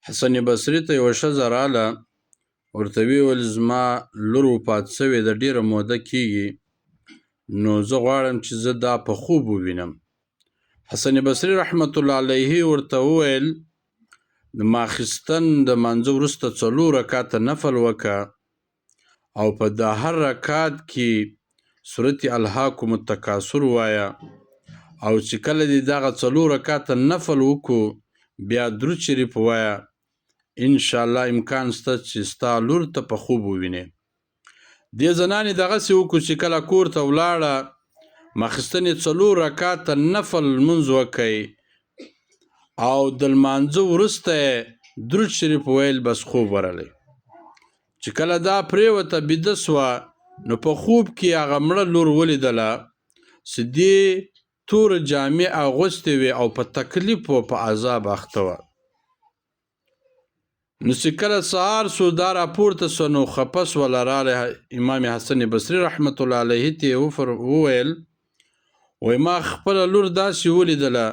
حسن بصري ته یوه ښځه راله، ورته ویل زما لور وفات سوې ده، ډېره موده کېږي، نو زه غواړم چې زه دا په خوب ووینم. حسن بصري رحمت الله علیه ورته وویل د ماخستن د مانځه وروسته 4 رکعته نفل وکړه او په دا هر رکعت کې سورت الهاکم التکاثر ووایه، او چې کله دې دغه 4 رکعته نفل وکړو بیا درود شریف ووایه، انشاءالله امکان شته چې ستا لور ته په خوب ووینې. دې زنانې دغسې وکړو چې کله کور ته ولاړه، ماخستن یې 4 رکعته نفل لمونځ وکړئ او د لمانځه وروسته یې درود شریف ویل، بس خوب ورغلی. چې کله دا پرېوته بیده سوه، نو په خوب کې هغه مړه لور ولیدله چې دې توره جامې اغوستې وې او په تکلیف و په عذاب اخته وه. نو چې کله سهار سو دا راپورته سوه، نو خپه سوله، راغلی امام حسن بصري رحمت الله علیه ته یې وویل وایي ما خپله لور داسې ولیدله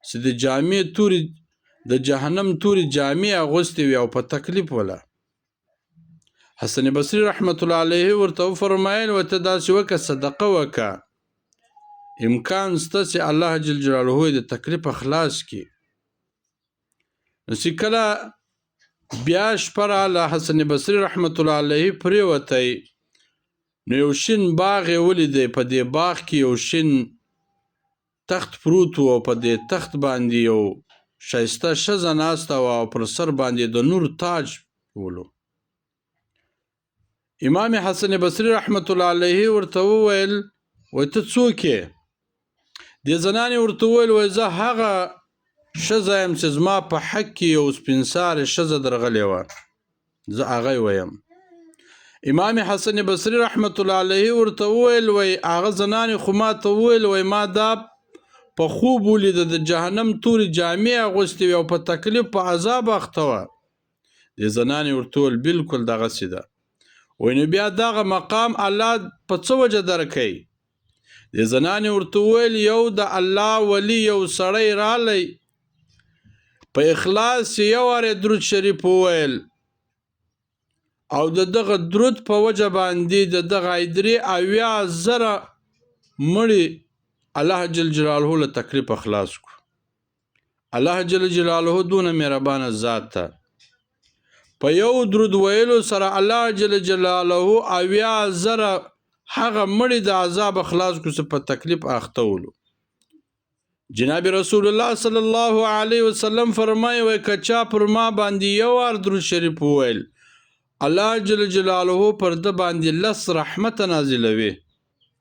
چې د جامې تورې د جهنم تورې جامې اغوستې وې او په تکلیف وله. حسن بصري رحمت الله علیه ورته وفرمایل ورته داسې وکړه، صدقه وکړه، امکان شته چې الله جل جلاله یې د تکلیفه خلاص کړي. نو چې کله بیا شپه راغله، حسن بصري رحمت الله علیه پرېوتی، نو یو شین باغ یې ولیدی، په دې باغ کې یو شین تخت پروت و او په دې تخت باندې یو ښایسته ښځه ناسته وه او پر سر باندې د نور تاج ولو. امام حسن بصري رحمت الله علیه ورته وویل وایي ته څوک یې؟ دې زنانې ورته وویل وایي زه هغه ښځه یم چې زما په حق کې یو سپین سارې ښځه درغلې وه، زه هغه ویم. امام حسن بصري رحمت الله علیه ورته وویل وایي هغه زنانې خو ما ته وویل وایي ما دا په خوب ولیده د جهنم تورې جامې اغوستې وې او په تکلیف په عذاب اخته وه. دې زنانې ورته وویل بلکل دغسې ده. وایي نو بیا دغه مقام الله په څه وجه درکوي؟ دې زنانې ورته وویل یو د الله ولی یو سړی رالی، په اخلاص یو وارې درود شریف وویل او د دغه درود په وجه باندې د دغه 83,000 مړي الله جل جلاله له تکلیفه خلاص کړو. الله جل جلاله دونه مهربانه ذات ته په یو درود ویلو سره الله جل جلاله 80,000 هغه مړي د عذاب خلاص کړو چې په تکلیف اخته ولو. جناب رسول الله صلی الله علیه وسلم فرمایي وایي که چا پر ما باندې یو وار درود شریف وویل، الله جل جلاله پر ده باندې 10 رحمت نازلوي.